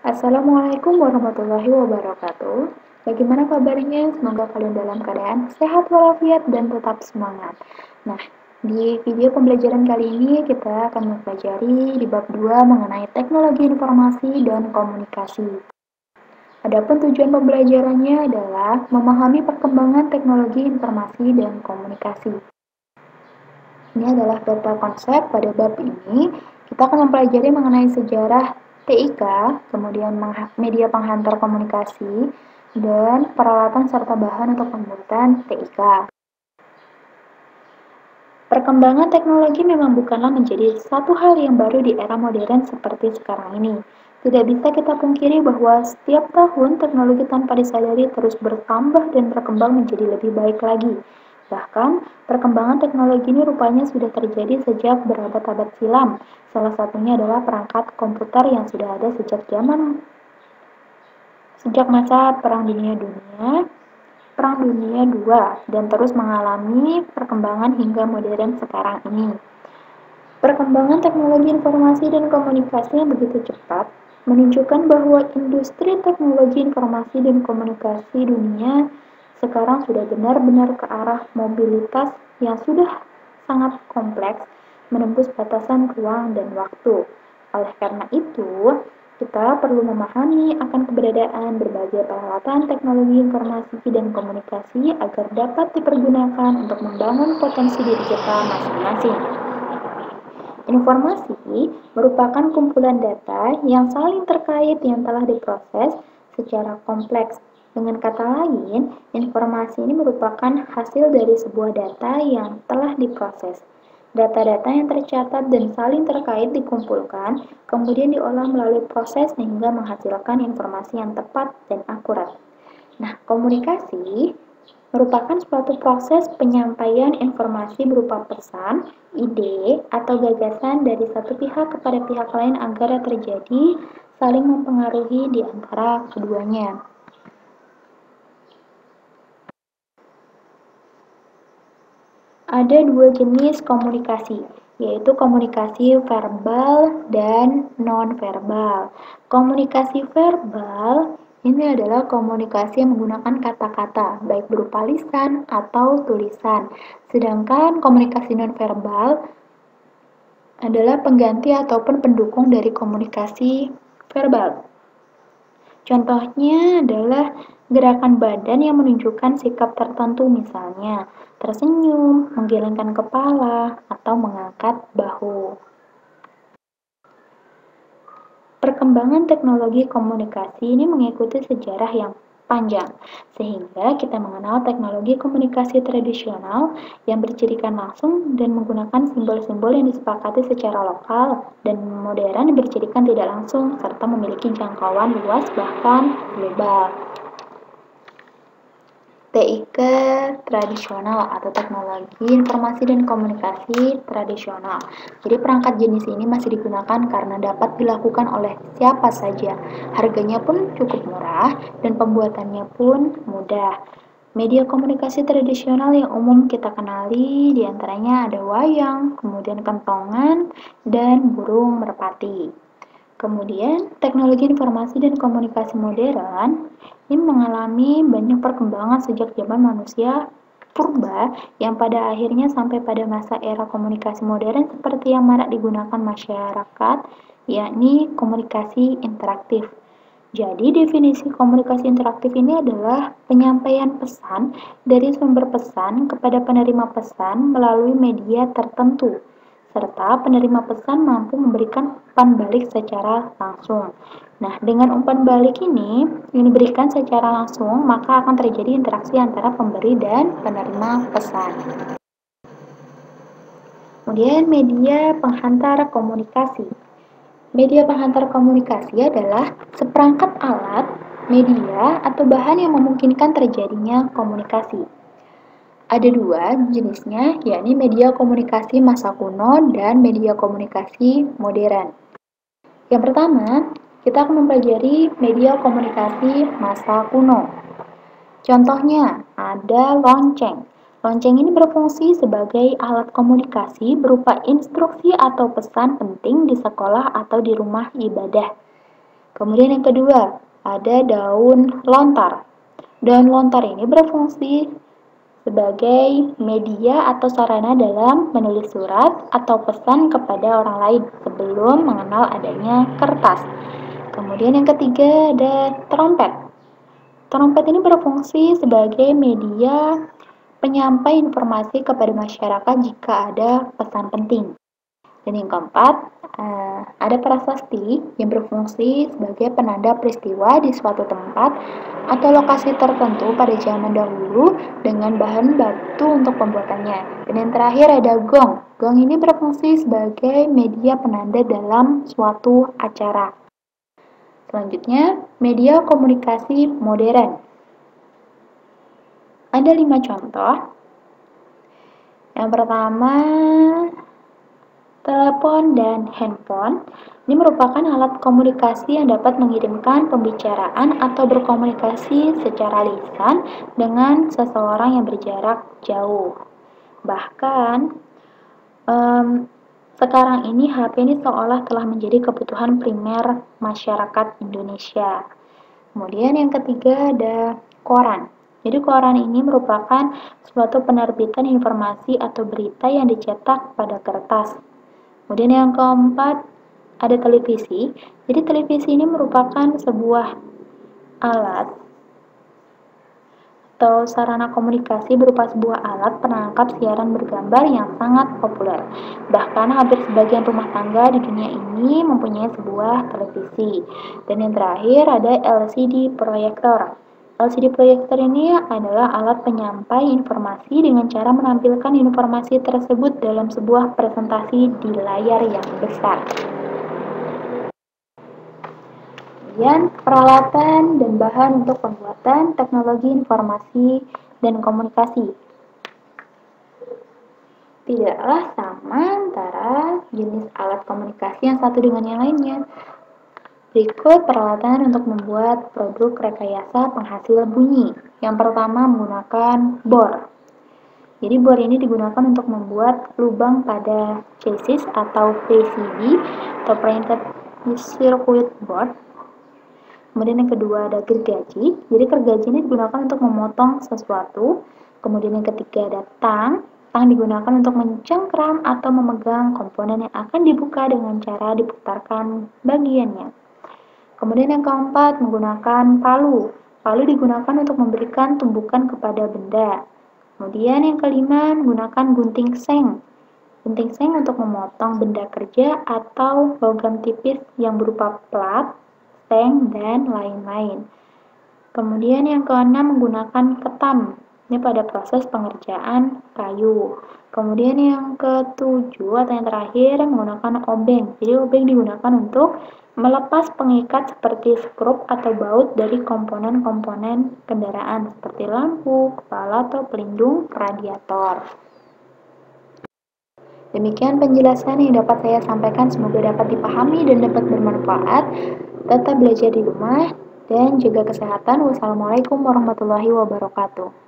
Assalamualaikum warahmatullahi wabarakatuh. Bagaimana kabarnya? Semoga kalian dalam keadaan sehat walafiat dan tetap semangat. Nah, di video pembelajaran kali ini kita akan mempelajari di bab 2 mengenai teknologi informasi dan komunikasi. Adapun tujuan pembelajarannya adalah memahami perkembangan teknologi informasi dan komunikasi. Ini adalah data konsep pada bab ini. Kita akan mempelajari mengenai sejarah TIK, kemudian media penghantar komunikasi, dan peralatan serta bahan untuk pembuatan TIK. Perkembangan teknologi memang bukanlah menjadi satu hal yang baru di era modern seperti sekarang ini. Tidak bisa kita pungkiri bahwa setiap tahun teknologi tanpa disadari terus bertambah dan berkembang menjadi lebih baik lagi. Bahkan, perkembangan teknologi ini rupanya sudah terjadi sejak berabad-abad silam. Salah satunya adalah perangkat komputer yang sudah ada sejak masa Perang Dunia II dan terus mengalami perkembangan hingga modern sekarang ini. Perkembangan teknologi informasi dan komunikasi yang begitu cepat menunjukkan bahwa industri teknologi informasi dan komunikasi dunia sekarang sudah benar-benar ke arah mobilitas yang sudah sangat kompleks, menembus batasan ruang dan waktu. Oleh karena itu, kita perlu memahami akan keberadaan berbagai peralatan teknologi informasi dan komunikasi agar dapat dipergunakan untuk membangun potensi diri kita masing-masing. Informasi merupakan kumpulan data yang saling terkait yang telah diproses secara kompleks. Dengan kata lain, informasi ini merupakan hasil dari sebuah data yang telah diproses. Data-data yang tercatat dan saling terkait dikumpulkan, kemudian diolah melalui proses sehingga menghasilkan informasi yang tepat dan akurat. Nah, komunikasi merupakan suatu proses penyampaian informasi berupa pesan, ide, atau gagasan dari satu pihak kepada pihak lain agar terjadi saling mempengaruhi di antara keduanya. Ada dua jenis komunikasi, yaitu komunikasi verbal dan non-verbal. Komunikasi verbal ini adalah komunikasi yang menggunakan kata-kata, baik berupa lisan atau tulisan. Sedangkan komunikasi non-verbal adalah pengganti ataupun pendukung dari komunikasi verbal. Contohnya adalah gerakan badan yang menunjukkan sikap tertentu, misalnya tersenyum, menggelengkan kepala, atau mengangkat bahu. Perkembangan teknologi komunikasi ini mengikuti sejarah yang panjang, sehingga kita mengenal teknologi komunikasi tradisional yang bercirikan langsung dan menggunakan simbol-simbol yang disepakati secara lokal, dan modern yang bercirikan tidak langsung serta memiliki jangkauan luas bahkan global. TIK tradisional atau teknologi informasi dan komunikasi tradisional. Jadi perangkat jenis ini masih digunakan karena dapat dilakukan oleh siapa saja. Harganya pun cukup murah dan pembuatannya pun mudah. Media komunikasi tradisional yang umum kita kenali diantaranya ada wayang, kemudian kentongan, dan burung merpati. Kemudian, teknologi informasi dan komunikasi modern ini mengalami banyak perkembangan sejak zaman manusia purba yang pada akhirnya sampai pada masa era komunikasi modern seperti yang marak digunakan masyarakat, yakni komunikasi interaktif. Jadi, definisi komunikasi interaktif ini adalah penyampaian pesan dari sumber pesan kepada penerima pesan melalui media tertentu, serta penerima pesan mampu memberikan umpan balik secara langsung. Nah, dengan umpan balik ini yang diberikan secara langsung, maka akan terjadi interaksi antara pemberi dan penerima pesan. Kemudian, media penghantar komunikasi. Media penghantar komunikasi adalah seperangkat alat, media, atau bahan yang memungkinkan terjadinya komunikasi. Ada dua jenisnya, yakni media komunikasi masa kuno dan media komunikasi modern. Yang pertama, kita akan mempelajari media komunikasi masa kuno. Contohnya, ada lonceng. Lonceng ini berfungsi sebagai alat komunikasi berupa instruksi atau pesan penting di sekolah atau di rumah ibadah. Kemudian yang kedua, ada daun lontar. Daun lontar ini berfungsi sebagai media atau sarana dalam menulis surat atau pesan kepada orang lain sebelum mengenal adanya kertas. Kemudian yang ketiga ada trompet. Trompet ini berfungsi sebagai media penyampai informasi kepada masyarakat jika ada pesan penting. Dan yang keempat, ada prasasti yang berfungsi sebagai penanda peristiwa di suatu tempat atau lokasi tertentu pada zaman dahulu dengan bahan batu untuk pembuatannya. Dan yang terakhir ada gong. Gong ini berfungsi sebagai media penanda dalam suatu acara. Selanjutnya, media komunikasi modern. Ada 5 contoh. Yang pertama, telepon dan handphone. Ini merupakan alat komunikasi yang dapat mengirimkan pembicaraan atau berkomunikasi secara lisan dengan seseorang yang berjarak jauh. Bahkan, sekarang ini HP ini seolah telah menjadi kebutuhan primer masyarakat Indonesia. Kemudian yang ketiga ada koran. Jadi koran ini merupakan suatu penerbitan informasi atau berita yang dicetak pada kertas. Kemudian yang keempat ada televisi. Jadi televisi ini merupakan sebuah alat atau sarana komunikasi berupa sebuah alat penangkap siaran bergambar yang sangat populer. Bahkan hampir sebagian rumah tangga di dunia ini mempunyai sebuah televisi. Dan yang terakhir ada LCD proyektor. LCD proyektor ini adalah alat penyampai informasi dengan cara menampilkan informasi tersebut dalam sebuah presentasi di layar yang besar. Kemudian, peralatan dan bahan untuk pembuatan teknologi informasi dan komunikasi. Tidaklah sama antara jenis alat komunikasi yang satu dengan yang lainnya. Berikut peralatan untuk membuat produk rekayasa penghasil bunyi. Yang pertama menggunakan bor. Jadi bor ini digunakan untuk membuat lubang pada chassis atau PCB atau printed circuit board. Kemudian yang kedua ada gergaji. Jadi gergaji ini digunakan untuk memotong sesuatu. Kemudian yang ketiga ada tang. Tang digunakan untuk mencengkram atau memegang komponen yang akan dibuka dengan cara diputarkan bagiannya. Kemudian yang keempat, menggunakan palu. Palu digunakan untuk memberikan tumbukan kepada benda. Kemudian yang kelima, menggunakan gunting seng. Gunting seng untuk memotong benda kerja atau logam tipis yang berupa plat, seng, dan lain-lain. Kemudian yang keenam, menggunakan ketam. Ini pada proses pengerjaan kayu. Kemudian yang ketujuh atau yang terakhir, menggunakan obeng. Jadi obeng digunakan untuk melepas pengikat seperti skrup atau baut dari komponen-komponen kendaraan seperti lampu, kepala, atau pelindung radiator. Demikian penjelasan yang dapat saya sampaikan, semoga dapat dipahami dan dapat bermanfaat. Tetap belajar di rumah dan jaga kesehatan. Wassalamualaikum warahmatullahi wabarakatuh.